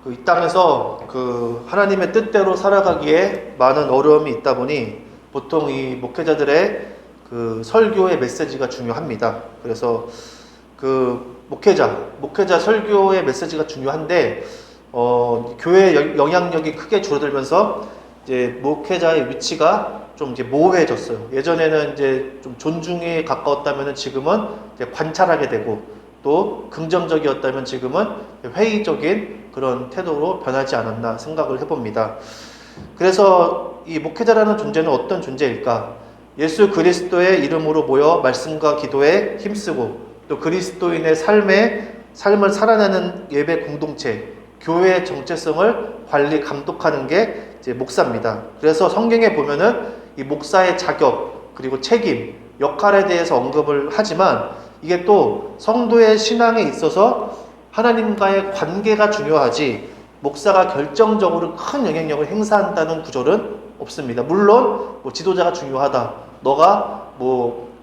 이 땅에서 하나님의 뜻대로 살아가기에 많은 어려움이 있다 보니 보통 이 목회자들의 설교의 메시지가 중요합니다. 그래서 목회자 설교의 메시지가 중요한데 교회의 영향력이 크게 줄어들면서 이제 목회자의 위치가 좀 이제 모호해졌어요. 예전에는 이제 좀 존중에 가까웠다면 지금은 이제 관찰하게 되고, 또 긍정적이었다면 지금은 회의적인 그런 태도로 변하지 않았나 생각을 해봅니다. 그래서 이 목회자라는 존재는 어떤 존재일까? 예수 그리스도의 이름으로 모여 말씀과 기도에 힘쓰고, 또 그리스도인의 삶을 살아내는 예배 공동체, 교회의 정체성을 관리 감독하는 게 이제 목사입니다. 그래서 성경에 보면은 이 목사의 자격, 그리고 책임, 역할에 대해서 언급을 하지만, 이게 또 성도의 신앙에 있어서 하나님과의 관계가 중요하지 목사가 결정적으로 큰 영향력을 행사한다는 구절은 없습니다. 물론 지도자가 중요하다, 너가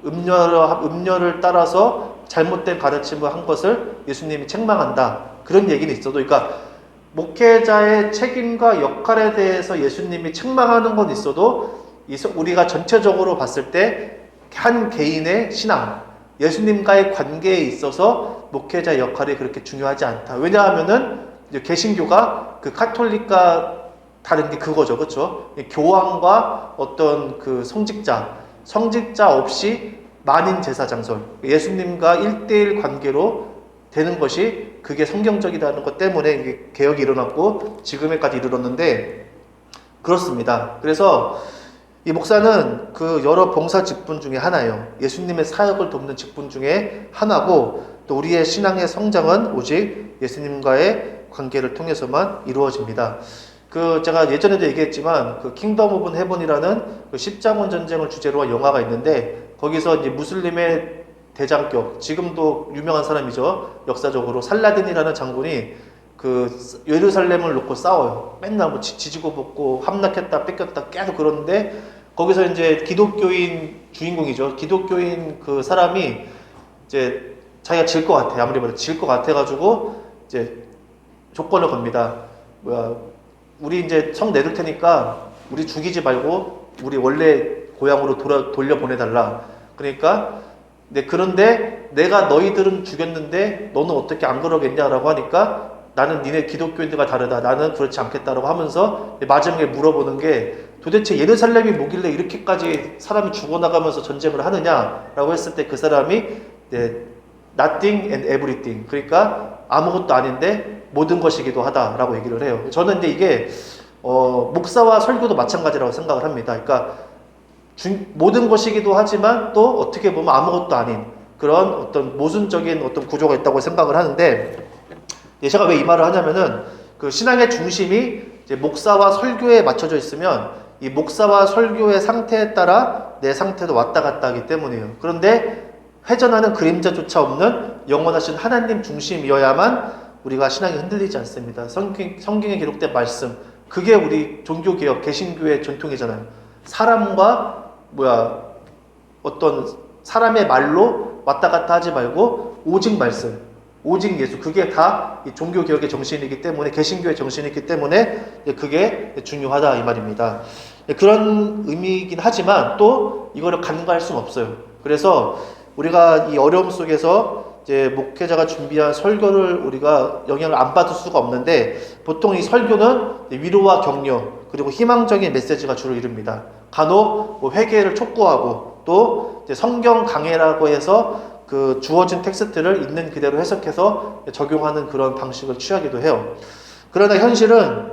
음료를 따라서 잘못된 가르침을 한 것을 예수님이 책망한다, 그런 얘기는 있어도, 그러니까 목회자의 책임과 역할에 대해서 예수님이 책망하는 건 있어도 우리가 전체적으로 봤을 때 한 개인의 신앙, 예수님과의 관계에 있어서 목회자의 역할이 그렇게 중요하지 않다. 왜냐하면은 이제 개신교가 카톨릭과 다른 게 그거죠, 그렇죠? 교황과 어떤 성직자 없이 만인 제사장설, 예수님과 1대1 관계로 되는 것이 그게 성경적이라는 것 때문에 이게 개혁이 일어났고 지금에까지 이르렀는데, 그렇습니다. 그래서 이 목사는 여러 봉사 직분 중에 하나예요. 예수님의 사역을 돕는 직분 중에 하나고, 또 우리의 신앙의 성장은 오직 예수님과의 관계를 통해서만 이루어집니다. 제가 예전에도 얘기했지만 킹덤 오브 헤븐이라는 십자군 전쟁을 주제로 한 영화가 있는데, 거기서 이제 무슬림의 대장격, 지금도 유명한 사람이죠, 역사적으로 살라딘이라는 장군이 예루살렘을 놓고 싸워요. 맨날 지지고 볶고 함락했다 뺏겼다 계속 그러는데, 거기서 이제 기독교인 주인공이죠, 기독교인 사람이 이제 자기가 질 것 같아, 아무리 봐도 질 것 같아가지고 이제 조건을 겁니다. 우리 이제 성 내둘 테니까 우리 죽이지 말고 우리 원래 고향으로 돌려 보내달라. 그러니까 그런데 내가 너희들은 죽였는데 너는 어떻게 안 그러겠냐라고 하니까, 나는 니네 기독교인들과 다르다, 나는 그렇지 않겠다라고 하면서 마지막에 물어보는 게, 도대체 예루살렘이 뭐길래 이렇게까지 사람이 죽어나가면서 전쟁을 하느냐라고 했을 때 그 사람이 nothing and everything, 그러니까 아무것도 아닌데 모든 것이기도 하다라고 얘기를 해요. 저는 근데 이게 목사와 설교도 마찬가지라고 생각을 합니다. 그러니까 모든 것이기도 하지만 또 어떻게 보면 아무것도 아닌 그런 어떤 모순적인 어떤 구조가 있다고 생각을 하는데, 제가 왜 이 말을 하냐면은 신앙의 중심이 이제 목사와 설교에 맞춰져 있으면 이 목사와 설교의 상태에 따라 내 상태도 왔다 갔다 하기 때문이에요. 그런데 회전하는 그림자조차 없는 영원하신 하나님 중심이어야만 우리가 신앙이 흔들리지 않습니다. 성경에 기록된 말씀, 그게 우리 종교개혁 개신교의 전통이잖아요. 사람과 어떤 사람의 말로 왔다 갔다 하지 말고 오직 말씀, 오직 예수, 그게 다 이 종교개혁의 정신이기 때문에, 개신교의 정신이기 때문에 그게 중요하다 이 말입니다. 그런 의미이긴 하지만 또 이거를 간과할 수는 없어요. 그래서 우리가 이 어려움 속에서 이제 목회자가 준비한 설교를 우리가 영향을 안 받을 수가 없는데, 보통 이 설교는 위로와 격려 그리고 희망적인 메시지가 주로 이릅니다. 간혹 회개를 촉구하고, 또 이제 성경 강해라고 해서 주어진 텍스트를 있는 그대로 해석해서 적용하는 그런 방식을 취하기도 해요. 그러나 현실은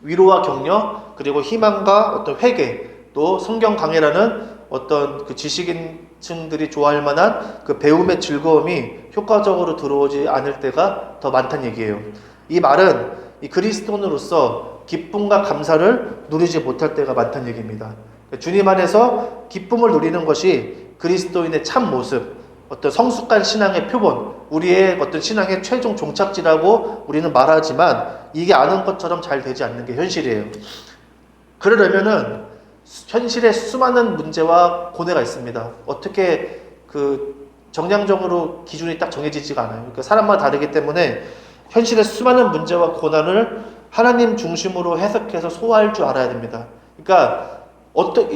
위로와 격려 그리고 희망과 어떤 회개, 또 성경 강해라는 어떤 지식인층들이 좋아할 만한 배움의 즐거움이 효과적으로 들어오지 않을 때가 더 많다는 얘기예요. 이 말은 이 그리스도인으로서 기쁨과 감사를 누리지 못할 때가 많다는 얘기입니다. 주님 안에서 기쁨을 누리는 것이 그리스도인의 참 모습, 어떤 성숙한 신앙의 표본, 우리의 어떤 신앙의 최종 종착지라고 우리는 말하지만, 이게 아는 것처럼 잘 되지 않는 게 현실이에요. 그러려면은 현실에 수많은 문제와 고뇌가 있습니다. 어떻게 정량적으로 기준이 딱 정해지지가 않아요. 그러니까 사람마다 다르기 때문에 현실의 수많은 문제와 고난을 하나님 중심으로 해석해서 소화할 줄 알아야 됩니다. 그러니까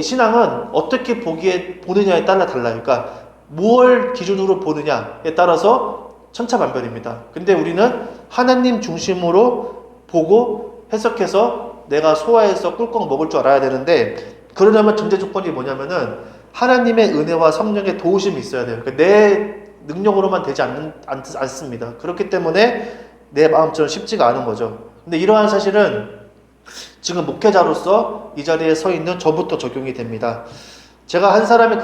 신앙은 어떻게 보느냐에 따라 달라요. 그러니까 뭘 기준으로 보느냐에 따라서 천차만별입니다. 근데 우리는 하나님 중심으로 보고 해석해서 내가 소화해서 꿀꺽 먹을 줄 알아야 되는데, 그러려면 전제 조건이 뭐냐면은 하나님의 은혜와 성령의 도우심이 있어야 돼요. 그러니까 내 능력으로만 되지 않습니다. 그렇기 때문에 내 마음처럼 쉽지가 않은 거죠. 근데 이러한 사실은 지금 목회자로서 이 자리에 서 있는 저부터 적용이 됩니다. 제가 한 사람의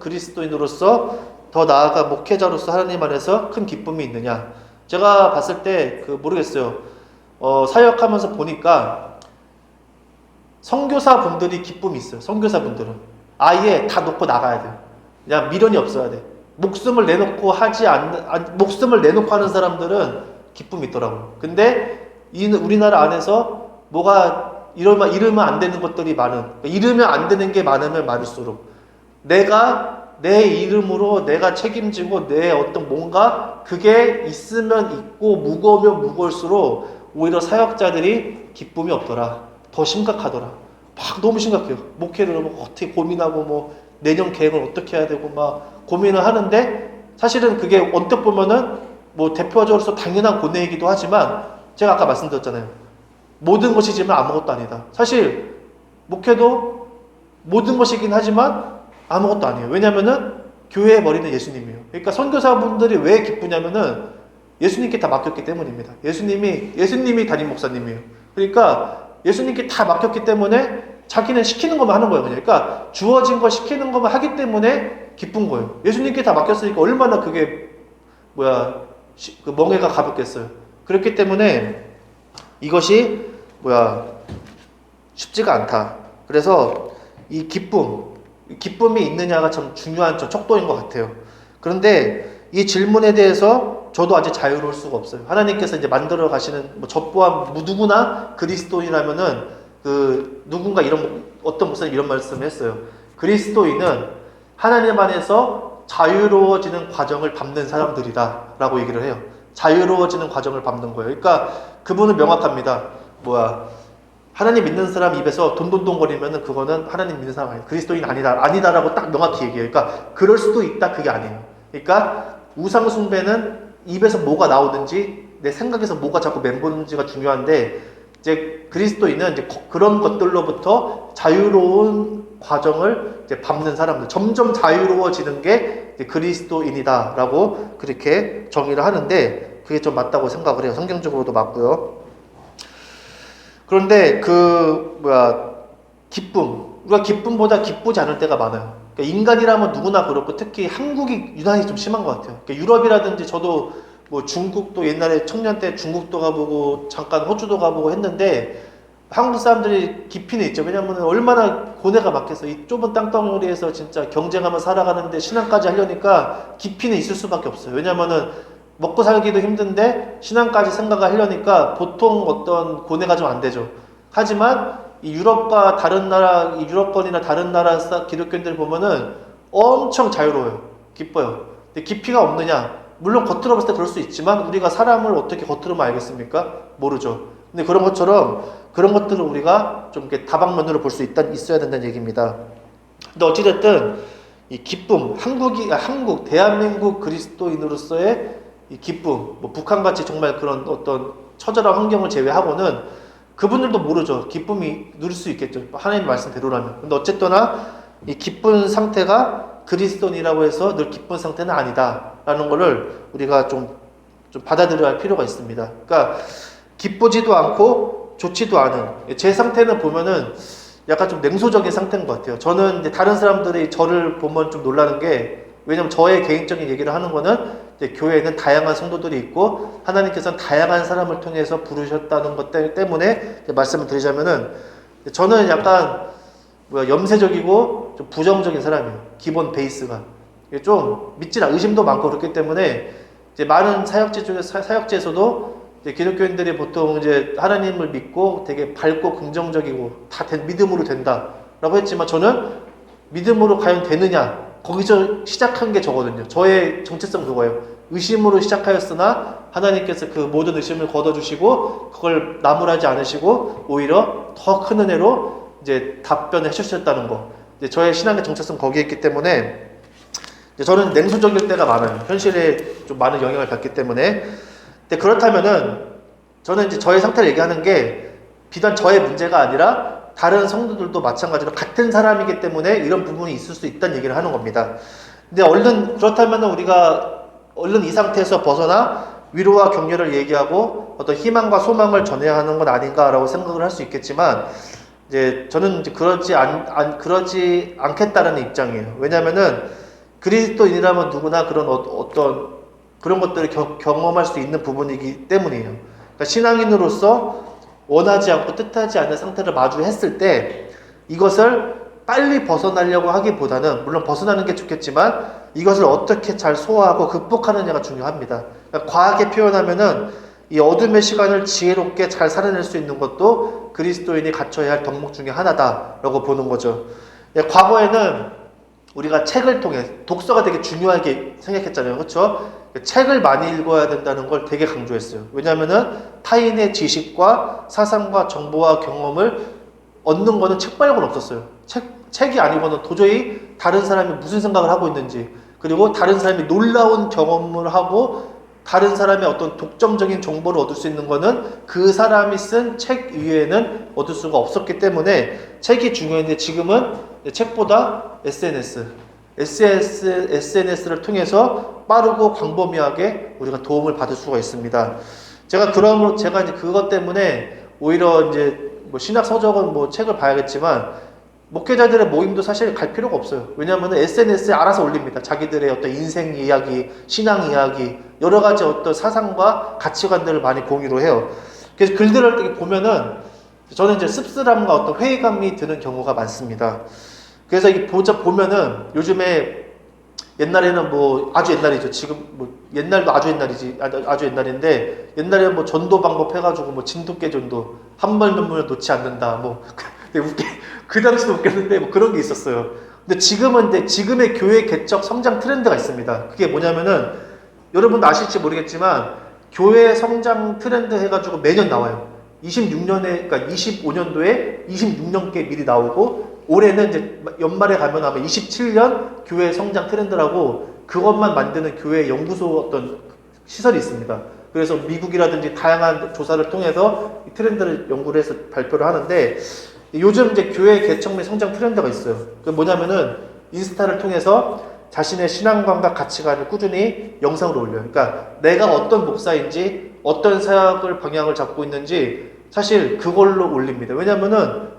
그리스도인으로서 더 나아가 목회자로서 하나님 안에서 큰 기쁨이 있느냐? 제가 봤을 때 모르겠어요. 사역하면서 보니까 선교사 분들이 기쁨이 있어요. 선교사 분들은 아예 다 놓고 나가야 돼요. 그냥 미련이 없어야 돼. 목숨을 내놓고 목숨을 내놓고 하는 사람들은 기쁨이 있더라고요. 근데 우리나라 안에서 뭐가 이러면 안 되는 것들이 이러면 안 되는 게 많으면 많을수록 내가 내 이름으로 내가 책임지고 내 어떤 뭔가 그게 있으면 있고 무거우면 무거울수록 오히려 사역자들이 기쁨이 없더라. 더 심각하더라. 막 너무 심각해요. 목회를 어떻게 고민하고 내년 계획을 어떻게 해야 되고 막 고민을 하는데, 사실은 그게 언뜻 보면은 대표적으로서 당연한 고뇌이기도 하지만, 제가 아까 말씀드렸잖아요. 모든 것이지만 아무것도 아니다. 사실 목회도 모든 것이긴 하지만 아무것도 아니에요. 왜냐면은 교회의 머리는 예수님이에요. 그러니까 선교사분들이 왜 기쁘냐면은 예수님께 다 맡겼기 때문입니다. 예수님이 담임 목사님이에요. 그러니까 예수님께 다 맡겼기 때문에 자기는 시키는 것만 하는 거예요. 그러니까 주어진 거 시키는 것만 하기 때문에 기쁜 거예요. 예수님께 다 맡겼으니까 얼마나 그게 멍에가 가볍겠어요. 그렇기 때문에 이것이 쉽지가 않다. 그래서 이 기쁨이 있느냐가 참 중요한 척도인 것 같아요. 그런데 이 질문에 대해서 저도 아직 자유로울 수가 없어요. 하나님께서 이제 만들어 가시는, 저 포함 누구나 그리스도인이라면은 누군가 어떤 목사님 이런 말씀을 했어요. 그리스도인은 하나님 안에서 자유로워지는 과정을 밟는 사람들이다 라고 얘기를 해요. 자유로워지는 과정을 밟는 거예요. 그러니까 그분은 명확합니다. 하나님 믿는 사람 입에서 돈돈돈거리면은 그거는 하나님 믿는 사람 아니다. 그리스도인 아니다라고 딱 명확히 얘기해요. 그러니까 그럴 수도 있다, 그게 아니에요. 그러니까 우상숭배는 입에서 뭐가 나오든지 내 생각에서 뭐가 자꾸 맴도는지가 중요한데, 이제 그리스도인은 이제 그런 것들로부터 자유로운 과정을 이제 밟는 사람들, 점점 자유로워지는 게 이제 그리스도인이다라고 그렇게 정의를 하는데, 그게 좀 맞다고 생각을 해요. 성경적으로도 맞고요. 그런데 우리가 기쁨보다 기쁘지 않을 때가 많아요. 그러니까 인간이라면 누구나 그렇고 특히 한국이 유난히 좀 심한 것 같아요. 그러니까 유럽이라든지 저도 중국도 옛날에 청년 때 중국도 가보고 잠깐 호주도 가보고 했는데, 한국 사람들이 기피는 있죠. 왜냐면 얼마나 고뇌가 많겠어. 이 좁은 땅덩어리에서 진짜 경쟁하며 살아가는데 신앙까지 하려니까 기피는 있을 수밖에 없어요. 왜냐면은 먹고 살기도 힘든데 신앙까지 생각을 하려니까 보통 어떤 고뇌가 좀 안 되죠. 하지만 이 유럽과 다른 나라, 이 유럽권이나 다른 나라 기독교인들 보면은 엄청 자유로워요. 기뻐요. 근데 깊이가 없느냐? 물론 겉으로 봤을 때 그럴 수 있지만 우리가 사람을 어떻게 겉으로만 알겠습니까? 모르죠. 근데 그런 것처럼 그런 것들을 우리가 좀 이렇게 다방면으로 볼 수 있어야 된다는 얘기입니다. 근데 어찌됐든 이 기쁨, 대한민국 그리스도인으로서의 이 기쁨, 북한같이 정말 그런 어떤 처절한 환경을 제외하고는 그분들도 모르죠. 기쁨이 누릴 수 있겠죠. 하나님 말씀대로라면. 근데 어쨌거나 이 기쁜 상태가 그리스도인이라고 해서 늘 기쁜 상태는 아니다라는 거를 우리가 좀 받아들여야 할 필요가 있습니다. 그러니까 기쁘지도 않고 좋지도 않은 제 상태는 보면은 약간 좀 냉소적인 상태인 것 같아요. 저는 이제 다른 사람들이 저를 보면 좀 놀라는 게, 왜냐면 저의 개인적인 얘기를 하는 거는 이제 교회에는 다양한 성도들이 있고 하나님께서는 다양한 사람을 통해서 부르셨다는 것 때문에 말씀을 드리자면은, 저는 약간 염세적이고 좀 부정적인 사람이에요. 기본 베이스가 좀 의심도 많고 그렇기 때문에 이제 많은 사역지에서도 이제 기독교인들이 보통 이제 하나님을 믿고 되게 밝고 긍정적이고 다 믿음으로 된다라고 했지만, 저는 믿음으로 과연 되느냐, 거기서 시작한 게 저거든요. 저의 정체성 그거예요. 의심으로 시작하였으나 하나님께서 그 모든 의심을 걷어주시고 그걸 나무라지 않으시고 오히려 더 큰 은혜로 이제 답변을 해주셨다는 거. 이제 저의 신앙의 정체성 거기에 있기 때문에 이제 저는 냉소적일 때가 많아요. 현실에 좀 많은 영향을 받기 때문에. 근데 그렇다면은 저는 이제 저의 상태를 얘기하는 게 비단 저의 문제가 아니라 다른 성도들도 마찬가지로 같은 사람이기 때문에 이런 부분이 있을 수 있다는 얘기를 하는 겁니다. 근데 그렇다면 우리가 얼른 이 상태에서 벗어나 위로와 격려를 얘기하고 어떤 희망과 소망을 전해야 하는 건 아닌가라고 생각을 할 수 있겠지만, 이제 저는 이제 그러지 않겠다는 입장이에요. 왜냐면은 그리스도인이라면 누구나 어떤 그런 것들을 경험할 수 있는 부분이기 때문이에요. 그러니까 신앙인으로서 원하지 않고 뜻하지 않는 상태를 마주했을 때 이것을 빨리 벗어나려고 하기보다는, 물론 벗어나는 게 좋겠지만 이것을 어떻게 잘 소화하고 극복하느냐가 중요합니다. 그러니까 과하게 표현하면은 이 어둠의 시간을 지혜롭게 잘 살아낼 수 있는 것도 그리스도인이 갖춰야 할 덕목 중에 하나다라고 보는 거죠. 과거에는 우리가 책을 통해 독서가 되게 중요하게 생각했잖아요. 그렇죠? 책을 많이 읽어야 된다는 걸 되게 강조했어요. 왜냐하면은 타인의 지식과 사상과 정보와 경험을 얻는 거는 책 말고는 없었어요. 책이 아니고는 도저히 다른 사람이 무슨 생각을 하고 있는지, 그리고 다른 사람이 놀라운 경험을 하고 다른 사람의 어떤 독점적인 정보를 얻을 수 있는 거는 그 사람이 쓴 책 이외에는 얻을 수가 없었기 때문에 책이 중요했는데, 지금은 책보다 SNS를 통해서 빠르고 광범위하게 우리가 도움을 받을 수가 있습니다. 제가 이제 그것 때문에 오히려 이제 뭐 신학 서적은 뭐 책을 봐야겠지만 목회자들의 모임도 사실 갈 필요가 없어요. 왜냐하면 SNS에 알아서 올립니다. 자기들의 어떤 인생 이야기, 신앙 이야기, 여러 가지 어떤 사상과 가치관들을 많이 공유를 해요. 그래서 글들을 보면은 저는 이제 씁쓸함과 어떤 회의감이 드는 경우가 많습니다. 그래서 이게 보면은 요즘에 옛날에는 뭐 아주 옛날이죠. 지금 뭐 옛날도 아주 옛날인데 옛날에는 뭐 전도 방법 해가지고 뭐 진돗개 전도 한 번을 놓지 않는다. 뭐 그 당시도 웃겼는데 뭐 그런 게 있었어요. 근데 지금의 교회 개척 성장 트렌드가 있습니다. 그게 뭐냐면은 여러분도 아실지 모르겠지만 교회 성장 트렌드 해가지고 매년 나와요. 그러니까 25년도에 26년께 미리 나오고, 올해는 이제 연말에 가면 아마 27년 교회 성장 트렌드라고 그것만 만드는 교회 연구소 어떤 시설이 있습니다. 그래서 미국이라든지 다양한 조사를 통해서 이 트렌드를 연구를 해서 발표를 하는데, 요즘 이제 교회 개척 및 성장 트렌드가 있어요. 그게 뭐냐면은 인스타를 통해서 자신의 신앙관과 가치관을 꾸준히 영상으로 올려요. 그러니까 내가 어떤 목사인지, 어떤 사역을 방향을 잡고 있는지 사실 그걸로 올립니다. 왜냐면은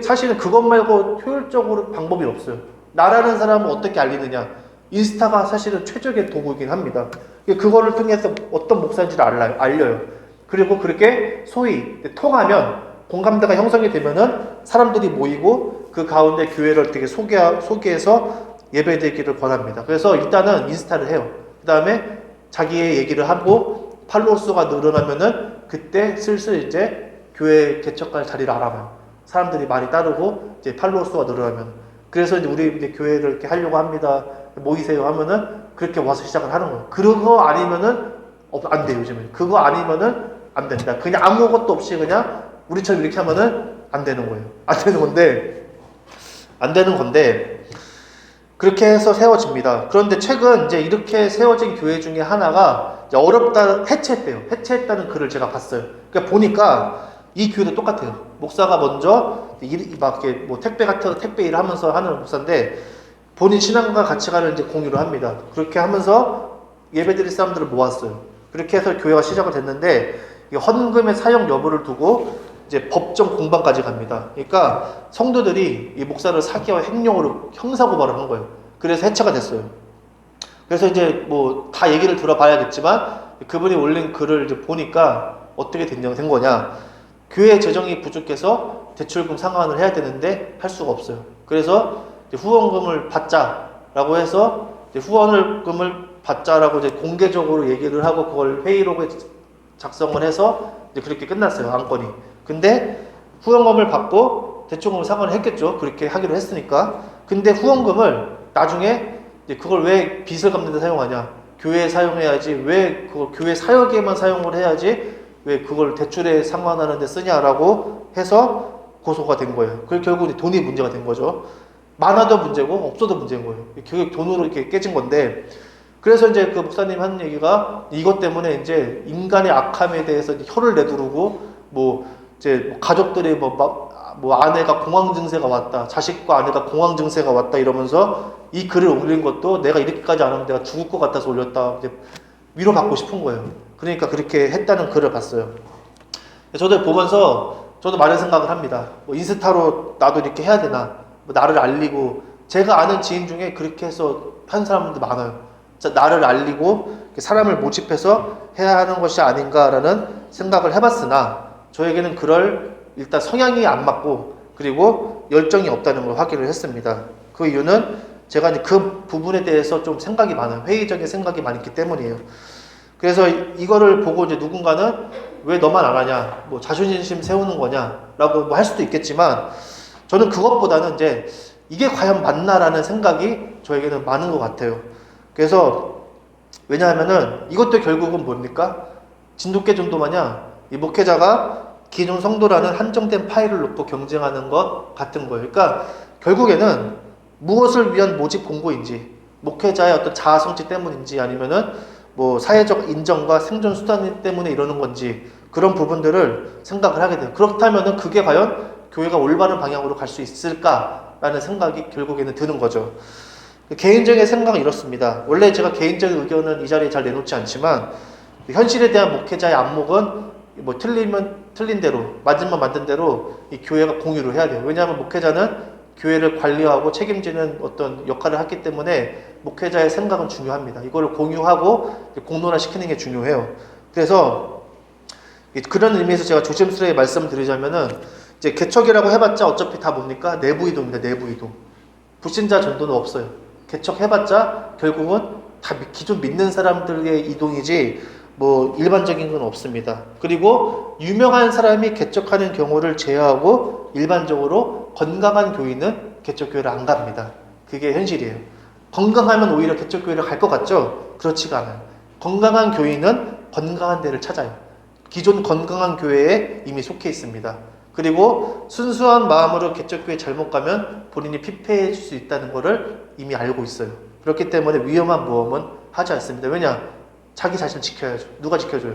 사실은 그것 말고 효율적으로 방법이 없어요. 나라는 사람을 어떻게 알리느냐. 인스타가 사실은 최적의 도구이긴 합니다. 그거를 통해서 어떤 목사인지를 알려요. 그리고 그렇게 소위 통하면, 공감대가 형성이 되면은 사람들이 모이고 그 가운데 교회를 되게 소개해서 예배드리기를 권합니다. 그래서 일단은 인스타를 해요. 그 다음에 자기의 얘기를 하고 팔로워 수가 늘어나면은 그때 슬슬 이제 교회 개척할 자리를 알아봐요. 사람들이 많이 따르고 이제 팔로워 수가 늘어나면. 그래서 이제 우리 이제 교회를 이렇게 하려고 합니다. 모이세요 하면은 그렇게 와서 시작을 하는 거예요. 그거 아니면은 안 돼요. 요즘에 그거 아니면은 안 된다. 그냥 아무것도 없이 그냥 우리처럼 이렇게 하면은 안 되는 거예요. 안 되는 건데 그렇게 해서 세워집니다. 그런데 최근 이제 이렇게 세워진 교회 중에 하나가 이제 해체했다는 글을 제가 봤어요. 그러니까 보니까 이 교회도 똑같아요. 목사가 먼저 막 이렇게 뭐 택배 일을 하면서 하는 목사인데, 본인 신앙과 가치관을 이제 공유를 합니다. 그렇게 하면서 예배드릴 사람들을 모았어요. 그렇게 해서 교회가 시작을 됐는데, 헌금의 사용 여부를 두고 이제 법정 공방까지 갑니다. 그러니까 성도들이 이 목사를 사기와 횡령으로 형사고발을 한 거예요. 그래서 해체가 됐어요. 그래서 이제 뭐 다 얘기를 들어봐야겠지만 그분이 올린 글을 이제 보니까 어떻게 된 거냐. 교회 재정이 부족해서 대출금 상환을 해야 되는데 할 수가 없어요. 그래서 후원금을 받자라고 해서 후원금을 받자라고 이제 공개적으로 얘기를 하고 그걸 회의록에 작성을 해서 이제 그렇게 끝났어요. 안건이. 근데 후원금을 받고 대출금을 상환을 했겠죠. 그렇게 하기로 했으니까. 근데 후원금을 나중에 이제 그걸 왜 빚을 갚는 데 사용하냐? 교회에 사용해야지 왜 그걸 교회 사역에만 사용을 해야지 왜 그걸 대출에 상환하는 데 쓰냐라고 해서 고소가 된 거예요. 그 결국 돈이 문제가 된 거죠. 많아도 문제고 없어도 문제인 거예요. 결국 돈으로 이렇게 깨진 건데, 그래서 이제 그 목사님 하는 얘기가 이것 때문에 이제 인간의 악함에 대해서 혀를 내두르고 뭐 이제 뭐 가족들이 뭐 아내가 공황 증세가 왔다, 자식과 아내가 공황 증세가 왔다 이러면서 이 글을 올린 것도 내가 이렇게까지 안 하면 내가 죽을 것 같아서 올렸다, 이제 위로받고 싶은 거예요. 그러니까 그렇게 했다는 글을 봤어요. 저도 보면서 저도 많은 생각을 합니다. 뭐 인스타로 나도 이렇게 해야 되나, 뭐 나를 알리고, 제가 아는 지인 중에 그렇게 해서 한 사람들 많아요. 나를 알리고 사람을 모집해서 해야 하는 것이 아닌가라는 생각을 해봤으나 저에게는 그럴 일단 성향이 안 맞고 그리고 열정이 없다는 걸 확인을 했습니다. 그 이유는 제가 이제 그 부분에 대해서 좀 생각이 많아요. 회의적인 생각이 많기 때문이에요. 그래서 이거를 보고 이제 누군가는 왜 너만 안 하냐, 뭐 자존심 세우는 거냐라고 뭐 할 수도 있겠지만, 저는 그것보다는 이제 이게 과연 맞나라는 생각이 저에게는 많은 것 같아요. 그래서 왜냐하면은 이것도 결국은 뭡니까? 진돗개 정도 마냥 이 목회자가 기존 성도라는 한정된 파일을 놓고 경쟁하는 것 같은 거예요. 그러니까 결국에는 무엇을 위한 모집 공고인지, 목회자의 어떤 자아 성취 때문인지, 아니면은 뭐 사회적 인정과 생존 수단 때문에 이러는 건지, 그런 부분들을 생각을 하게 돼요. 그렇다면은 그게 과연 교회가 올바른 방향으로 갈 수 있을까라는 생각이 결국에는 드는 거죠. 개인적인 생각은 이렇습니다. 원래 제가 개인적인 의견은 이 자리에 잘 내놓지 않지만, 현실에 대한 목회자의 안목은 뭐 틀리면 틀린 대로, 맞으면 만든 대로 이 교회가 공유를 해야 돼요. 왜냐하면 목회자는 교회를 관리하고 책임지는 어떤 역할을 하기 때문에 목회자의 생각은 중요합니다. 이거를 공유하고 공론화시키는 게 중요해요. 그래서 그런 의미에서 제가 조심스레 말씀드리자면은, 이제 개척이라고 해봤자 어차피 다 뭡니까? 내부 이동입니다. 내부 이동. 불신자 전도는 없어요. 개척해봤자 결국은 다 기존 믿는 사람들의 이동이지 뭐 일반적인 건 없습니다. 그리고 유명한 사람이 개척하는 경우를 제외하고 일반적으로 건강한 교인은 개척교회를 안 갑니다. 그게 현실이에요. 건강하면 오히려 개척교회를 갈 것 같죠? 그렇지가 않아요. 건강한 교인은 건강한 데를 찾아요. 기존 건강한 교회에 이미 속해 있습니다. 그리고 순수한 마음으로 개척교회 잘못 가면 본인이 피폐해질 수 있다는 것을 이미 알고 있어요. 그렇기 때문에 위험한 모험은 하지 않습니다. 왜냐? 자기 자신을 지켜야죠. 누가 지켜줘요?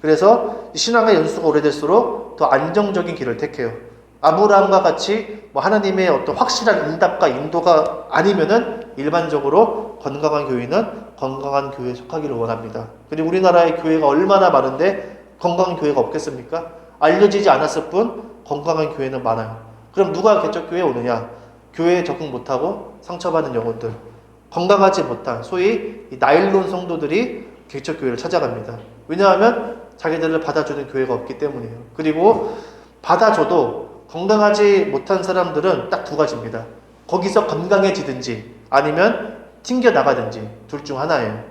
그래서 신앙의 연수가 오래될수록 더 안정적인 길을 택해요. 아브라함과 같이 뭐 하나님의 어떤 확실한 응답과 인도가 아니면은 일반적으로 건강한 교회는 건강한 교회에 속하기를 원합니다. 그리고 우리나라의 교회가 얼마나 많은데 건강한 교회가 없겠습니까? 알려지지 않았을 뿐 건강한 교회는 많아요. 그럼 누가 개척교회에 오느냐? 교회에 적응 못하고 상처받은 영혼들, 건강하지 못한 소위 나일론 성도들이 개척교회를 찾아갑니다. 왜냐하면 자기들을 받아주는 교회가 없기 때문이에요. 그리고 받아줘도 건강하지 못한 사람들은 딱 두 가지입니다. 거기서 건강해지든지 아니면 튕겨나가든지 둘 중 하나예요.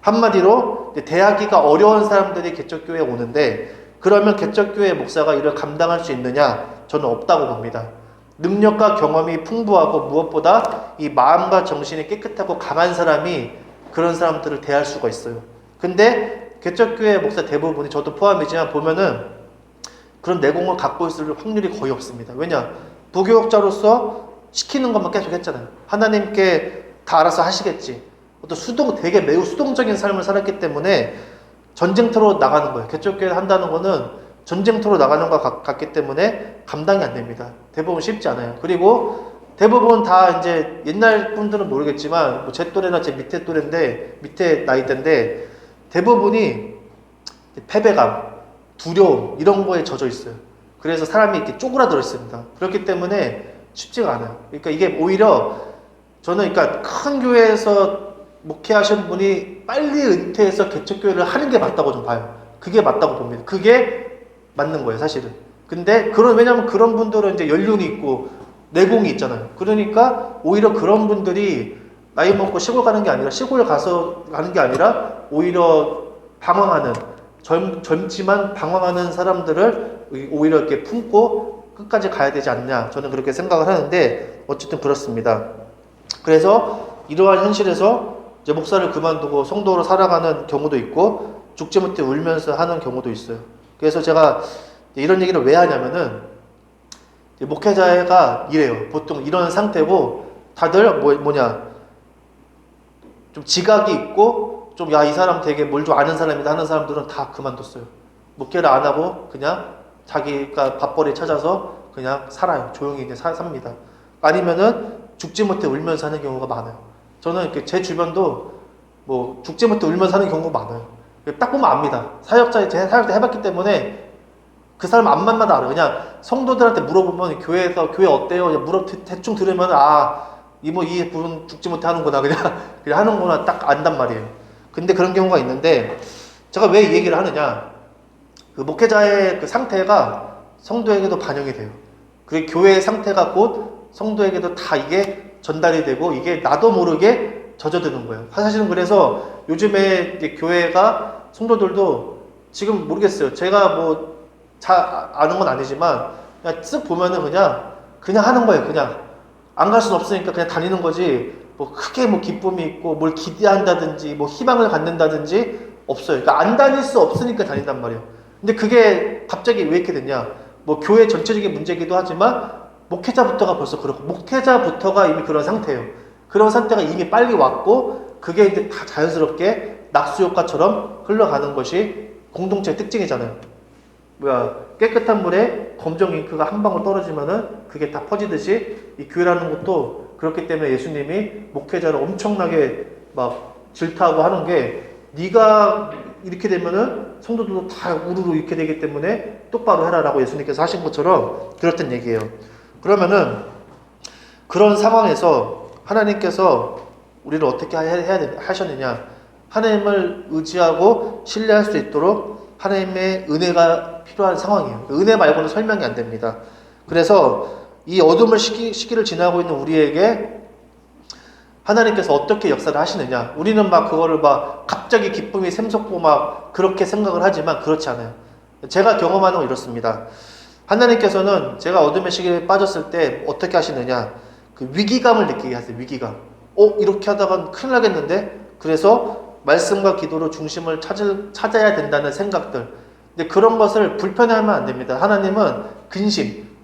한마디로 대하기가 어려운 사람들이 개척교회에 오는데, 그러면 개척교회 목사가 이를 감당할 수 있느냐? 저는 없다고 봅니다. 능력과 경험이 풍부하고 무엇보다 이 마음과 정신이 깨끗하고 강한 사람이 그런 사람들을 대할 수가 있어요. 근데 개척교회 목사 대부분이, 저도 포함이지만 보면은 그런 내공을 갖고 있을 확률이 거의 없습니다. 왜냐? 부교육자로서 시키는 것만 계속 했잖아요. 하나님께 다 알아서 하시겠지. 어떤 되게 매우 수동적인 삶을 살았기 때문에 전쟁터로 나가는 거예요. 개척교회를 한다는 거는 전쟁터로 나가는 것과 같기 때문에 감당이 안 됩니다. 대부분 쉽지 않아요. 그리고 대부분 다 이제 옛날 분들은 모르겠지만 뭐 제 또래나 제 밑에 또래인데, 밑에 나이대인데 대부분이 패배감, 두려움 이런 거에 젖어 있어요. 그래서 사람이 이렇게 쪼그라들어 있습니다. 그렇기 때문에 쉽지가 않아요. 그러니까 이게 오히려 저는, 그러니까 큰 교회에서 목회하신 분이 빨리 은퇴해서 개척교회를 하는 게 맞다고 좀 봐요. 그게 맞다고 봅니다. 그게 맞는 거예요, 사실은. 근데 왜냐면 그런 분들은 이제 연륜이 있고 내공이 있잖아요. 그러니까 오히려 그런 분들이 나이 먹고 시골 가는 게 아니라, 시골 가서 가는 게 아니라 오히려 방황하는, 젊지만 방황하는 사람들을 오히려 이렇게 품고 끝까지 가야 되지 않냐, 저는 그렇게 생각을 하는데 어쨌든 그렇습니다. 그래서 이러한 현실에서 이제 목사를 그만두고 성도로 살아가는 경우도 있고 죽지 못해 울면서 하는 경우도 있어요. 그래서 제가 이런 얘기를 왜 하냐면은 목회자가 이래요. 보통 이런 상태고 다들 좀 지각이 있고 좀 야 이 사람 되게 뭘 좀 아는 사람이다 하는 사람들은 다 그만뒀어요. 목회를 안 하고 그냥 자기가 밥벌이 찾아서 그냥 살아요. 조용히 이제 삽니다. 아니면은 죽지 못해 울면서 하는 경우가 많아요. 저는 이렇게 제 주변도 뭐 죽지 못해 울면서 하는 경우가 많아요. 딱 보면 압니다. 제 사역자 해봤기 때문에 그 사람 앞만마다 알아요. 그냥 성도들한테 물어보면 교회 어때요? 그냥 대충 들으면 이 분은 죽지 못해 하는구나. 그냥 하는구나 딱 안단 말이에요. 근데 그런 경우가 있는데 제가 왜 이 얘기를 하느냐? 그 목회자의 그 상태가 성도에게도 반영이 돼요. 그리고 교회의 상태가 곧 성도에게도 다 이게 전달이 되고 이게 나도 모르게 젖어드는 거예요. 사실은 그래서 요즘에 이제 교회가 성도들도 지금 모르겠어요. 제가 뭐 잘 아는 건 아니지만 그냥 쓱 보면은 그냥 하는 거예요. 그냥 안 갈 수는 없으니까 그냥 다니는 거지. 뭐 크게 뭐 기쁨이 있고 뭘 기대한다든지 뭐 희망을 갖는다든지 없어요. 그러니까 안 다닐 수 없으니까 다닌단 말이에요. 근데 그게 갑자기 왜 이렇게 됐냐? 뭐 교회 전체적인 문제이기도 하지만 목회자부터가 벌써 그렇고 목회자부터가 이미 그런 상태예요. 그런 상태가 이미 빨리 왔고 그게 이제 다 자연스럽게 낙수효과처럼 흘러가는 것이 공동체의 특징이잖아요. 깨끗한 물에 검정 잉크가 한 방울 떨어지면은 그게 다 퍼지듯이 이 교회라는 것도 그렇기 때문에 예수님이 목회자를 엄청나게 막 질타하고 하는 게 네가 이렇게 되면은 성도들도 다 우르르 이렇게 되기 때문에 똑바로 해라라고 예수님께서 하신 것처럼 그렇단 얘기예요. 그러면은 그런 상황에서 하나님께서 우리를 어떻게 하셨느냐? 하나님을 의지하고 신뢰할 수 있도록 하나님의 은혜가 필요한 상황이에요. 은혜 말고는 설명이 안 됩니다. 그래서 이 어둠을 시기를 지나고 있는 우리에게 하나님께서 어떻게 역사를 하시느냐? 우리는 그거를 갑자기 기쁨이 샘솟고 그렇게 생각을 하지만 그렇지 않아요. 제가 경험하는 건 이렇습니다. 하나님께서는 제가 어둠의 시기에 빠졌을 때 어떻게 하시느냐? 그 위기감을 느끼게 하세요. 위기감. 이렇게 하다간 큰일 나겠는데? 그래서 말씀과 기도로 중심을 찾아야 된다는 생각들. 근데 그런 것을 불편해하면 안 됩니다. 하나님은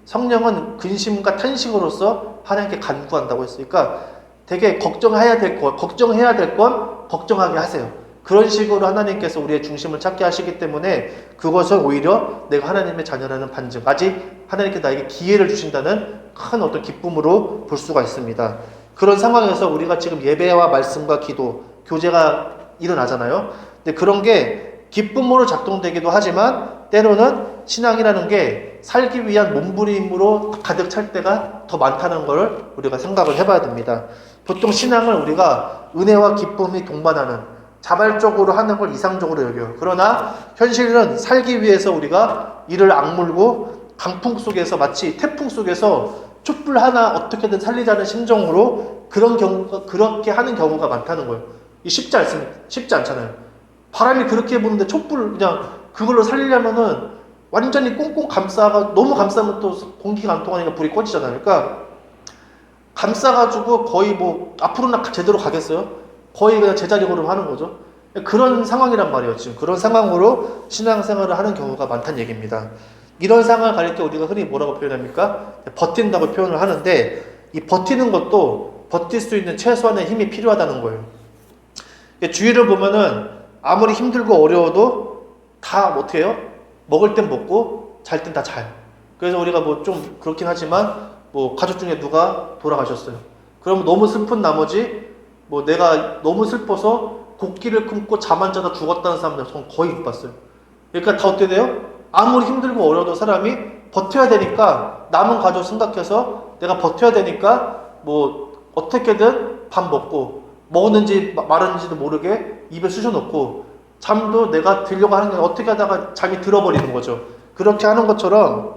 성령은 근심과 탄식으로서 하나님께 간구한다고 했어요. 그러니까 되게 걱정해야 될 건 걱정하게 하세요. 그런 식으로 하나님께서 우리의 중심을 찾게 하시기 때문에 그것은 오히려 내가 하나님의 자녀라는 반증, 아직 하나님께 나에게 기회를 주신다는 큰 어떤 기쁨으로 볼 수가 있습니다. 그런 상황에서 우리가 지금 예배와 말씀과 기도, 교제가 일어나잖아요. 근데 그런 게 기쁨으로 작동되기도 하지만 때로는 신앙이라는 게 살기 위한 몸부림으로 가득 찰 때가 더 많다는 걸 우리가 생각을 해봐야 됩니다. 보통 신앙을 우리가 은혜와 기쁨이 동반하는 자발적으로 하는 걸 이상적으로 여겨요. 그러나 현실은 살기 위해서 우리가 이를 악물고 강풍 속에서 마치 태풍 속에서 촛불 하나 어떻게든 살리자는 심정으로 그렇게 하는 경우가 많다는 거예요. 쉽지 않잖아요. 바람이 그렇게 부는데 촛불 그냥 그걸로 살리려면은 완전히 꽁꽁 너무 감싸면 또 공기가 안 통하니까 불이 꺼지잖아요. 그러니까 감싸가지고 거의 앞으로는 제대로 가겠어요? 거의 그냥 제자리 걸음 하는 거죠. 그런 상황이란 말이에요. 지금 그런 상황으로 신앙생활을 하는 경우가 많다는 얘기입니다. 이런 상황을 가리켜 우리가 흔히 뭐라고 표현합니까? 버틴다고 표현을 하는데 이 버티는 것도 버틸 수 있는 최소한의 힘이 필요하다는 거예요. 주위를 보면은 아무리 힘들고 어려워도 다 어떻게 해요? 먹을 땐 먹고 잘 땐 다 자요. 그래서 우리가 좀 그렇긴 하지만 가족 중에 누가 돌아가셨어요. 그럼 너무 슬픈 나머지 내가 너무 슬퍼서 곡기를 끊고 잠 안 자다 죽었다는 사람들 전 거의 못 봤어요. 그러니까 다 어떻게 돼요? 아무리 힘들고 어려워도 사람이 버텨야 되니까 남은 가족 생각해서 내가 버텨야 되니까 어떻게든 밥 먹고 먹었는지 말았는지도 모르게 입에 쑤셔놓고 잠도 내가 들려고 하는 게 어떻게 하다가 잠이 들어버리는 거죠. 그렇게 하는 것처럼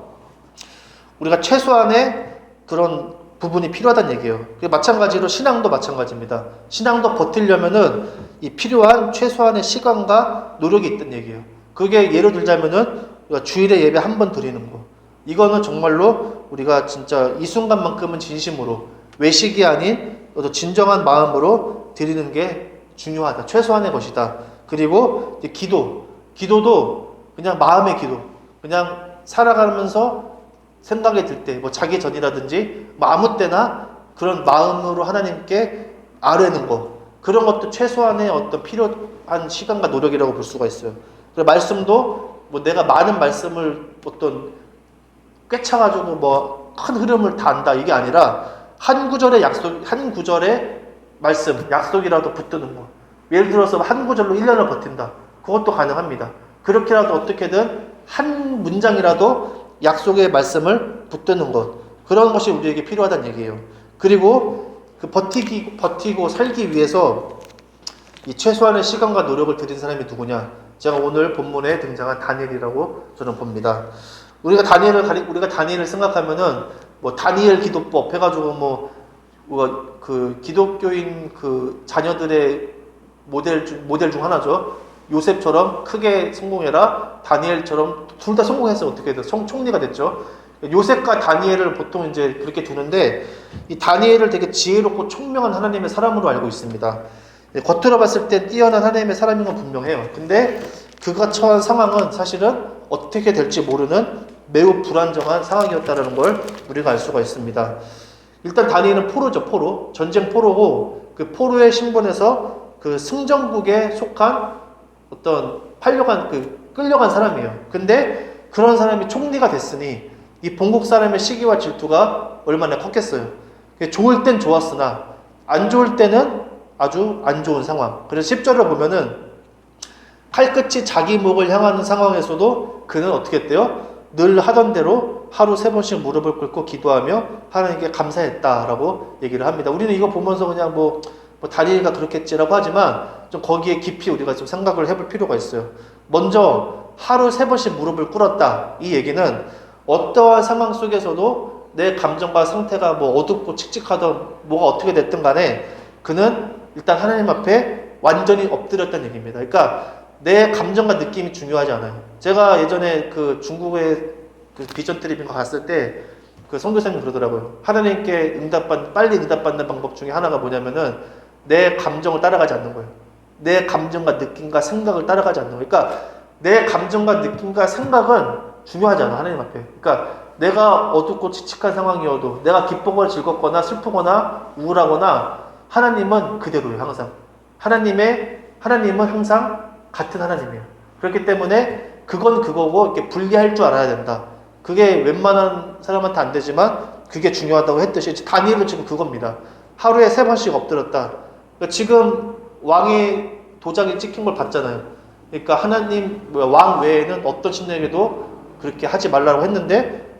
우리가 최소한의 그런 부분이 필요하다는 얘기예요. 마찬가지로 신앙도 마찬가지입니다. 신앙도 버티려면은 이 필요한 최소한의 시간과 노력이 있다는 얘기예요. 그게 예를 들자면은 우리가 주일에 예배 한 번 드리는 거. 이거는 정말로 우리가 진짜 이 순간만큼은 진심으로 외식이 아닌 어떤 진정한 마음으로 드리는 게 중요하다. 최소한의 것이다. 그리고 이제 기도도 그냥 마음의 기도. 그냥 살아가면서 생각이 들 때, 뭐 자기 전이라든지 뭐 아무 때나 그런 마음으로 하나님께 아뢰는 거. 그런 것도 최소한의 어떤 필요한 시간과 노력이라고 볼 수가 있어요. 그리고 말씀도 뭐 내가 많은 말씀을 어떤 꿰차가지고 뭐 큰 흐름을 다 안다 이게 아니라 한 구절의 약속, 한 구절의 말씀, 약속이라도 붙드는 거. 예를 들어서 한 구절로 1년을 버틴다. 그것도 가능합니다. 그렇게라도 어떻게든 한 문장이라도 약속의 말씀을 붙드는 것. 그런 것이 우리에게 필요하다는 얘기예요. 그리고 그 버티고 살기 위해서 이 최소한의 시간과 노력을 들인 사람이 누구냐? 제가 오늘 본문에 등장한 다니엘이라고 저는 봅니다. 우리가 다니엘을 생각하면은 뭐 다니엘 기도법 해가지고 그 기독교인 그 자녀들의 모델 중 하나죠. 요셉처럼 크게 성공해라. 다니엘처럼 둘 다 성공했어요. 어떻게든 총리가 됐죠. 요셉과 다니엘을 보통 이제 그렇게 두는데 이 다니엘을 되게 지혜롭고 총명한 하나님의 사람으로 알고 있습니다. 겉으로 봤을 때 뛰어난 하나님의 사람인 건 분명해요. 근데 그가 처한 상황은 사실은 어떻게 될지 모르는 매우 불안정한 상황이었다는 걸 우리가 알 수가 있습니다. 일단 다니엘은 포로죠. 포로. 전쟁 포로고 그 포로의 신분에서 그 승전국에 속한 어떤 끌려간 사람이에요. 근데 그런 사람이 총리가 됐으니 이 본국 사람의 시기와 질투가 얼마나 컸겠어요. 좋을 땐 좋았으나 안 좋을 때는 아주 안 좋은 상황. 그래서 10절을 보면은 칼끝이 자기 목을 향하는 상황에서도 그는 어떻게 했대요? 늘 하던 대로 하루 3번씩 무릎을 꿇고 기도하며 하나님께 감사했다라고 얘기를 합니다. 우리는 이거 보면서 그냥 뭐 다니엘가 그렇겠지라고 하지만 좀 거기에 깊이 우리가 좀 생각을 해볼 필요가 있어요. 먼저 하루 3번씩 무릎을 꿇었다. 이 얘기는 어떠한 상황 속에서도 내 감정과 상태가 뭐 어둡고 칙칙하던 뭐가 어떻게 됐든 간에 그는 일단 하나님 앞에 완전히 엎드렸다는 얘기입니다. 그러니까 내 감정과 느낌이 중요하지 않아요. 제가 예전에 그 중국에 그 비전 트립인가 갔을 때 그 선교사님이 그러더라고요. 하나님께 빨리 응답받는 방법 중에 하나가 뭐냐면은 내 감정을 따라가지 않는 거예요. 내 감정과 느낌과 생각을 따라가지 않는 거예요. 그러니까 내 감정과 느낌과 생각은 중요하지 않아, 하나님 앞에. 그러니까 내가 어둡고 칙칙한 상황이어도 내가 기쁘거나 즐겁거나 슬프거나 우울하거나 하나님은 그대로예요, 항상. 하나님은 항상 같은 하나님이에요. 그렇기 때문에 그건 그거고 이렇게 분리할 줄 알아야 된다. 그게 웬만한 사람한테 안 되지만 그게 중요하다고 했듯이 다니엘은 지금 그겁니다. 하루에 3번씩 엎드렸다. 그러니까 지금 왕의 도장이 찍힌 걸 봤잖아요. 그러니까 왕 외에는 어떤 신에게도 그렇게 하지 말라고 했는데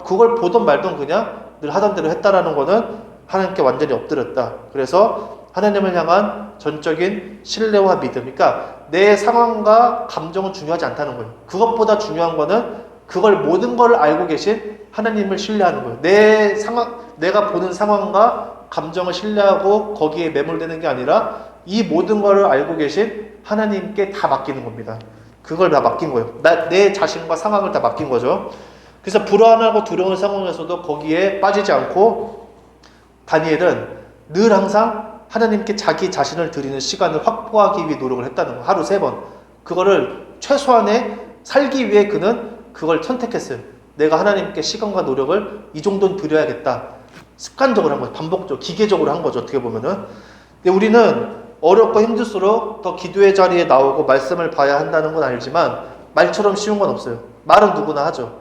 그걸 보던 말던 그냥 늘 하던 대로 했다라는 거는 하나님께 완전히 엎드렸다. 그래서 하나님을 향한 전적인 신뢰와 믿음. 그러니까 내 상황과 감정은 중요하지 않다는 거예요. 그것보다 중요한 거는 그걸 모든 걸 알고 계신 하나님을 신뢰하는 거예요. 내가 보는 상황과 감정을 신뢰하고 거기에 매몰되는 게 아니라 이 모든 걸 알고 계신 하나님께 다 맡기는 겁니다. 그걸 다 맡긴 거예요. 내 자신과 상황을 다 맡긴 거죠. 그래서 불안하고 두려운 상황에서도 거기에 빠지지 않고 다니엘은 늘 항상 하나님께 자기 자신을 드리는 시간을 확보하기 위해 노력을 했다는 거예요. 하루 3번. 그거를 최소한의 살기 위해 그는 그걸 선택했어요. 내가 하나님께 시간과 노력을 이 정도는 드려야겠다. 습관적으로 한 거죠. 반복적으로, 기계적으로 한 거죠. 어떻게 보면은. 근데 우리는 어렵고 힘들수록 더 기도의 자리에 나오고 말씀을 봐야 한다는 건 알지만 말처럼 쉬운 건 없어요. 말은 누구나 하죠.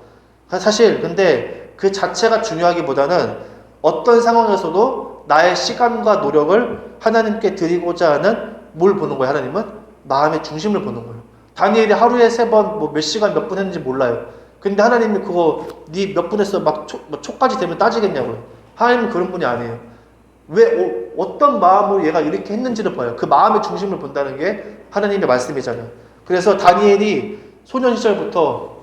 사실 근데 그 자체가 중요하기보다는 어떤 상황에서도 나의 시간과 노력을 하나님께 드리고자 하는 뭘 보는 거예요. 하나님은 마음의 중심을 보는 거예요. 다니엘이 하루에 3번 몇 시간 몇 분 했는지 몰라요. 근데 하나님이 그거 네 몇 분 했어 초까지 되면 따지겠냐고요. 하나님은 그런 분이 아니에요. 왜 어떤 마음으로 얘가 이렇게 했는지를 봐요. 그 마음의 중심을 본다는 게 하나님의 말씀이잖아요. 그래서 다니엘이 소년 시절부터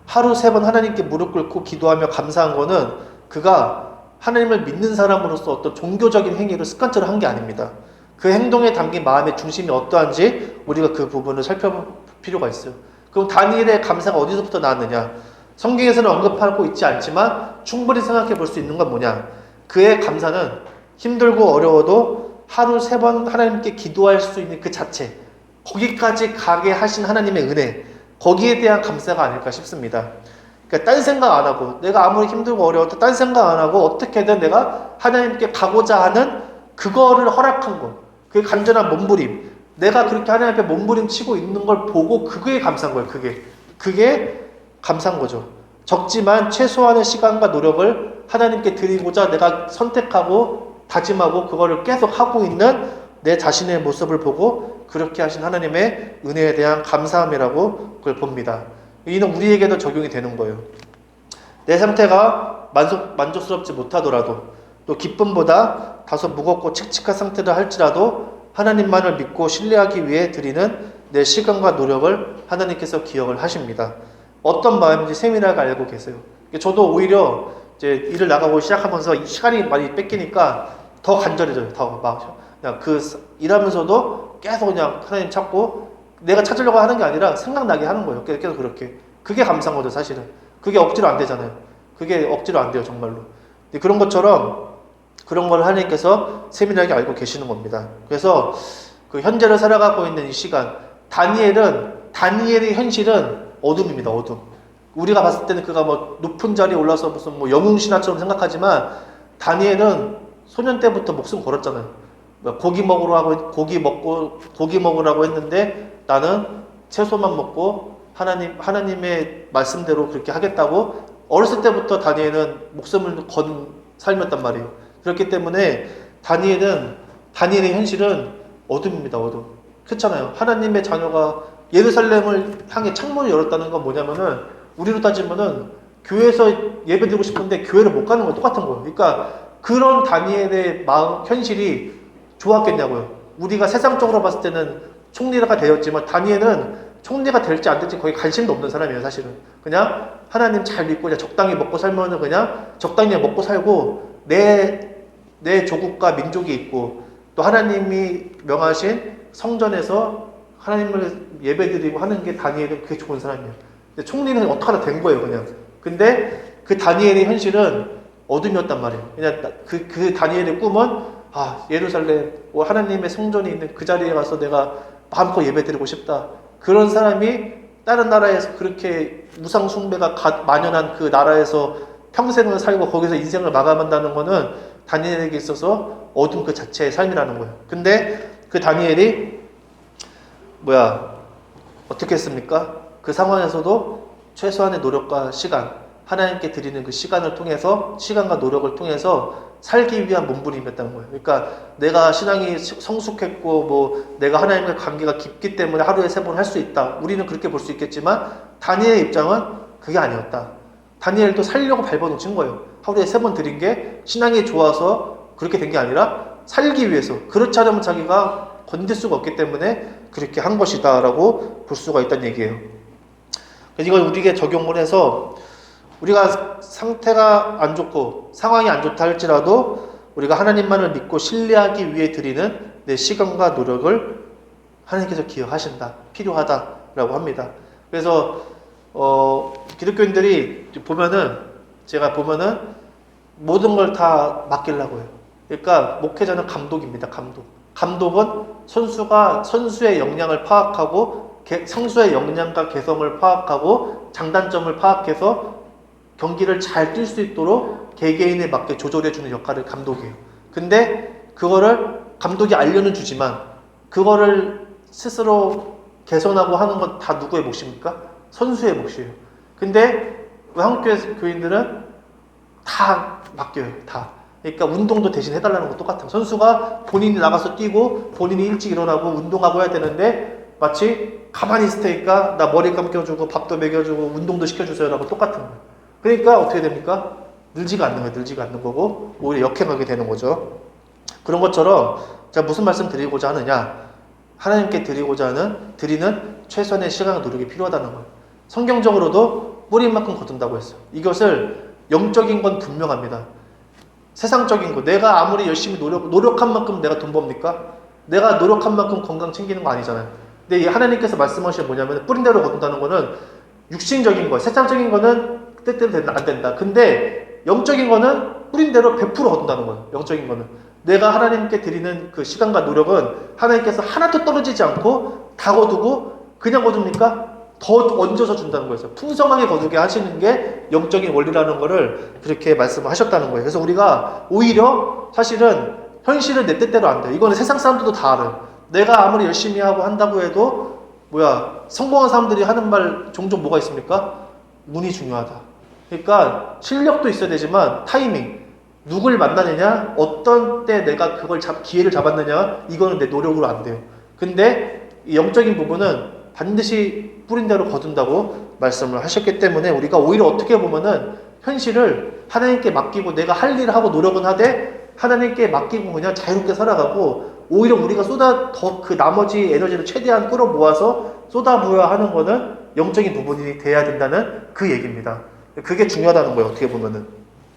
하루 3번 하나님께 무릎 꿇고 기도하며 감사한 거는 그가 하나님을 믿는 사람으로서 어떤 종교적인 행위를 습관처럼 한 게 아닙니다. 그 행동에 담긴 마음의 중심이 어떠한지 우리가 그 부분을 살펴볼 필요가 있어요. 그럼 다니엘의 감사가 어디서부터 나왔느냐? 성경에서는 언급하고 있지 않지만 충분히 생각해 볼 수 있는 건 뭐냐? 그의 감사는 힘들고 어려워도 하루 3번 하나님께 기도할 수 있는 그 자체, 거기까지 가게 하신 하나님의 은혜, 거기에 대한 감사가 아닐까 싶습니다. 그러니까 딴 생각 안 하고, 내가 아무리 힘들고 어려워도 딴 생각 안 하고 어떻게든 내가 하나님께 가고자 하는 그거를 허락한 것, 그 간절한 몸부림, 내가 그렇게 하나님 앞에 몸부림치고 있는 걸 보고 그게 감사한 거예요. 그게 감사한 거죠. 적지만 최소한의 시간과 노력을 하나님께 드리고자 내가 선택하고 다짐하고 그거를 계속 하고 있는 내 자신의 모습을 보고 그렇게 하신 하나님의 은혜에 대한 감사함이라고 그걸 봅니다. 이는 우리에게도 적용이 되는 거예요. 내 상태가 만족스럽지 못하더라도, 또 기쁨보다 다소 무겁고 칙칙한 상태를 할지라도 하나님만을 믿고 신뢰하기 위해 드리는 내 시간과 노력을 하나님께서 기억을 하십니다. 어떤 마음인지 세밀하게 알고 계세요. 저도 오히려 이제 일을 나가고 시작하면서 시간이 많이 뺏기니까 더 간절해져요. 더 막 그냥 일하면서도 계속 그냥 하나님 찾고, 내가 찾으려고 하는 게 아니라 생각나게 하는 거예요. 계속 그렇게. 그게 감사한 거죠, 사실은. 그게 억지로 안 되잖아요. 그게 억지로 안 돼요, 정말로. 근데 그런 것처럼 그런 걸 하나님께서 세밀하게 알고 계시는 겁니다. 그래서 그 현재를 살아가고 있는 이 시간, 다니엘의 현실은 어둠입니다, 어둠. 우리가 봤을 때는 그가 뭐 높은 자리에 올라서 무슨 뭐 영웅신하처럼 생각하지만, 다니엘은 소년 때부터 목숨 걸었잖아요. 고기 먹으라고 했는데 나는 채소만 먹고 하나님의 말씀대로 그렇게 하겠다고 어렸을 때부터 다니엘은 목숨을 건 삶이었단 말이에요. 그렇기 때문에 다니엘의 현실은 어둠입니다, 어둠. 그렇잖아요. 하나님의 자녀가 예루살렘을 향해 창문을 열었다는 건 뭐냐면은, 우리로 따지면은 교회에서 예배드리고 싶은데 교회를 못 가는 거 똑같은 거예요. 그러니까 그런 다니엘의 마음, 현실이 좋았겠냐고요. 우리가 세상적으로 봤을 때는 총리가 되었지만 다니엘은 총리가 될지 안 될지 거의 관심도 없는 사람이에요, 사실은. 그냥 하나님 잘 믿고 그냥 적당히 먹고 살면은 그냥 적당히 먹고 살고, 내 조국과 민족이 있고 또 하나님이 명하신 성전에서 하나님을 예배드리고 하는 게 다니엘은 그게 좋은 사람이에요. 근데 총리는 어떻게 하나 된 거예요, 그냥. 근데 그 다니엘의 현실은 어둠이었단 말이에요. 그냥 그 다니엘의 꿈은, 예루살렘, 하나님의 성전이 있는 그 자리에 가서 내가 마음껏 예배드리고 싶다. 그런 사람이 다른 나라에서 그렇게 우상 숭배가 만연한 그 나라에서 평생을 살고 거기서 인생을 마감한다는 거는 다니엘에게 있어서 어둠 그 자체의 삶이라는 거예요. 근데 그 다니엘이 어떻게 했습니까? 그 상황에서도 최소한의 노력과 시간, 하나님께 드리는 그 시간을 통해서, 시간과 노력을 통해서 살기 위한 몸부림이었다는 거예요. 그러니까 내가 신앙이 성숙했고 내가 하나님과 관계가 깊기 때문에 하루에 3번 할 수 있다. 우리는 그렇게 볼 수 있겠지만 다니엘의 입장은 그게 아니었다. 다니엘도 살려고 밟아놓친 거예요. 하루에 3번 드린 게 신앙이 좋아서 그렇게 된 게 아니라 살기 위해서. 그렇지 않으면 자기가 건들 수가 없기 때문에 그렇게 한 것이다 라고 볼 수가 있다는 얘기예요. 그래서 이걸 우리에게 적용을 해서, 우리가 상태가 안 좋고 상황이 안 좋다 할지라도 우리가 하나님만을 믿고 신뢰하기 위해 드리는 내 시간과 노력을 하나님께서 기억하신다, 필요하다라고 합니다. 그래서 기독교인들이 제가 보면은 모든 걸 다 맡기려고 해요. 그러니까 목회자는 감독입니다. 감독은 선수의 역량을 파악하고 선수의 역량과 개성을 파악하고 장단점을 파악해서 경기를 잘 뛸 수 있도록 개개인에 맞게 조절해주는 역할을 감독이에요. 근데 그거를 감독이 알려는 주지만 그거를 스스로 개선하고 하는 건 다 누구의 몫입니까? 선수의 몫이에요. 근데 한국교회 교인들은 다 맡겨요. 다. 그러니까 운동도 대신 해달라는 거 똑같아요. 선수가 본인이 나가서 뛰고 본인이 일찍 일어나고 운동하고 해야 되는데 마치 가만히 있을 테니까 나 머리 감겨주고 밥도 먹여주고 운동도 시켜주세요 라고 똑같은 거예요. 그러니까 어떻게 됩니까? 늘지가 않는 거고 오히려 역행하게 되는 거죠. 그런 것처럼 제가 무슨 말씀 드리고자 하느냐, 하나님께 드리는 최선의 시간과 노력이 필요하다는 거예요. 성경적으로도 뿌린 만큼 거둔다고 했어요. 이것을 영적인 건 분명합니다. 세상적인 거, 내가 아무리 열심히 노력한 만큼 내가 돈 법니까? 내가 노력한 만큼 건강 챙기는 거 아니잖아요. 근데 하나님께서 말씀하신 게 뭐냐면, 뿌린 대로 거둔다는 거는 육신적인 거, 세상적인 거는 때때로 된다, 안 된다. 근데 영적인 거는 뿌린 대로 100% 거둔다는 거예요. 영적인 거는. 내가 하나님께 드리는 그 시간과 노력은 하나님께서 하나도 떨어지지 않고 다 거두고 그냥 거둡니까? 더 얹어서 준다는 거예요. 풍성하게 거두게 하시는 게 영적인 원리라는 거를 그렇게 말씀하셨다는 거예요. 그래서 우리가 오히려 사실은 현실은 내 뜻대로 안 돼요. 이거는 세상 사람들도 다 알아요. 내가 아무리 열심히 하고 한다고 해도 성공한 사람들이 하는 말 종종 뭐가 있습니까? 운이 중요하다. 그러니까 실력도 있어야 되지만 타이밍, 누굴 만나느냐, 어떤 때 내가 그걸 기회를 잡았느냐, 이거는 내 노력으로 안 돼요. 근데 이 영적인 부분은 반드시 뿌린 대로 거둔다고 말씀을 하셨기 때문에 우리가 오히려 어떻게 보면은 현실을 하나님께 맡기고 내가 할 일을 하고 노력은 하되 하나님께 맡기고 그냥 자유롭게 살아가고 오히려 우리가 더 그 나머지 에너지를 최대한 끌어모아서 쏟아부어야 하는 거는 영적인 부분이 돼야 된다는 그 얘기입니다. 그게 중요하다는 거예요. 어떻게 보면은.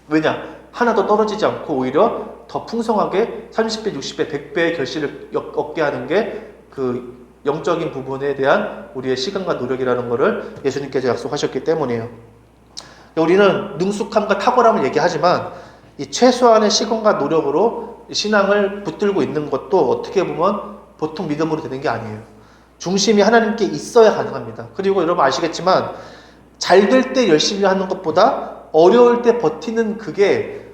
왜냐? 하나도 떨어지지 않고 오히려 더 풍성하게 30배, 60배, 100배의 결실을 얻게 하는 게 그 영적인 부분에 대한 우리의 시간과 노력이라는 것을 예수님께서 약속하셨기 때문이에요. 우리는 능숙함과 탁월함을 얘기하지만 이 최소한의 시간과 노력으로 신앙을 붙들고 있는 것도 어떻게 보면 보통 믿음으로 되는 게 아니에요. 중심이 하나님께 있어야 가능합니다. 그리고 여러분 아시겠지만 잘 될 때 열심히 하는 것보다 어려울 때 버티는 그게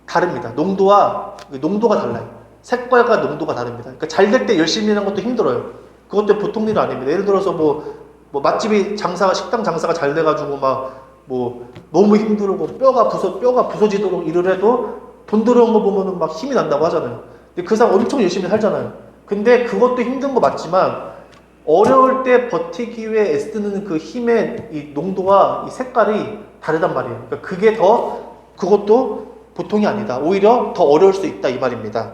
다릅니다. 농도가 달라요. 색깔과 농도가 다릅니다. 그러니까 잘 될 때 열심히 하는 것도 힘들어요. 그것도 보통 일은 아닙니다. 예를 들어서 맛집이 식당 장사가 잘 돼가지고 너무 힘들고 뼈가 부서지도록 일을 해도 돈 들어온 거 보면은 막 힘이 난다고 하잖아요. 근데 그 사람 엄청 열심히 살잖아요. 근데 그것도 힘든 거 맞지만 어려울 때 버티기 위해 애쓰는 그 힘의 이 농도와 이 색깔이 다르단 말이에요. 그러니까 그것도 보통이 아니다. 오히려 더 어려울 수 있다 이 말입니다.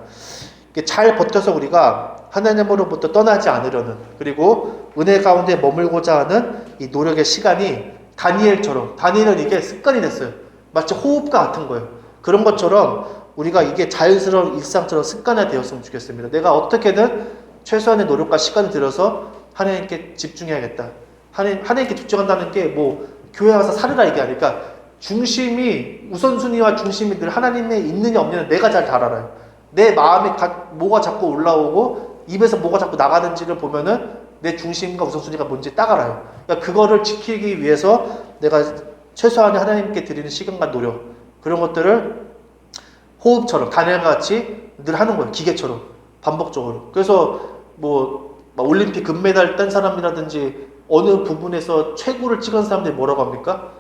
잘 버텨서 우리가 하나님으로부터 떠나지 않으려는 그리고 은혜 가운데 머물고자 하는 이 노력의 시간이 다니엘은 이게 습관이 됐어요. 마치 호흡과 같은 거예요. 그런 것처럼 우리가 이게 자연스러운 일상처럼 습관화 되었으면 좋겠습니다. 내가 어떻게든 최소한의 노력과 시간을 들여서 하나님께 집중해야겠다. 하나님께 집중한다는 게 교회 와서 살으라 이게 아니라 우선순위와 중심이 늘 하나님에 있느냐 없느냐 내가 잘 알아요. 내 마음에 뭐가 자꾸 올라오고 입에서 뭐가 자꾸 나가는지를 보면은 내 중심과 우선순위가 뭔지 딱 알아요. 그러니까 그거를 지키기 위해서 내가 최소한의 하나님께 드리는 시간과 노력 그런 것들을 호흡처럼 다니엘과 같이 늘 하는 거예요. 기계처럼 반복적으로. 그래서 올림픽 금메달 딴 사람이라든지 어느 부분에서 최고를 찍은 사람들이 뭐라고 합니까?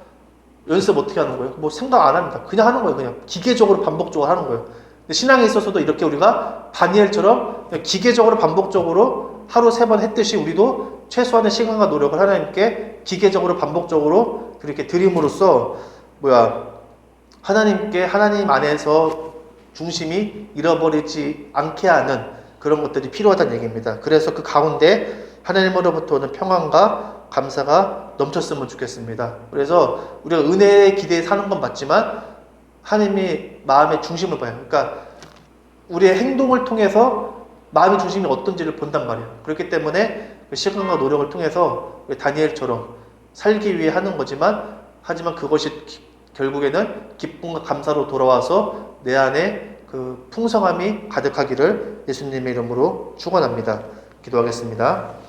연습 어떻게 하는 거예요? 생각 안 합니다. 그냥 하는 거예요. 그냥 기계적으로 반복적으로 하는 거예요. 신앙에 있어서도 이렇게 우리가 다니엘처럼 기계적으로 반복적으로 하루 3번 했듯이 우리도 최소한의 시간과 노력을 하나님께 기계적으로 반복적으로 그렇게 드림으로써 하나님 안에서 중심이 잃어버리지 않게 하는 그런 것들이 필요하다는 얘기입니다. 그래서 그 가운데 하나님으로부터 오는 평안과 감사가 넘쳤으면 좋겠습니다. 그래서 우리가 은혜의 기대에 사는 건 맞지만 하나님이 마음의 중심을 봐요. 그러니까 우리의 행동을 통해서 마음의 중심이 어떤지를 본단 말이에요. 그렇기 때문에 그 시간과 노력을 통해서 다니엘처럼 살기 위해 하는 거지만 하지만 그것이 결국에는 기쁨과 감사로 돌아와서 내 안에 그 풍성함이 가득하기를 예수님의 이름으로 축원합니다. 기도하겠습니다.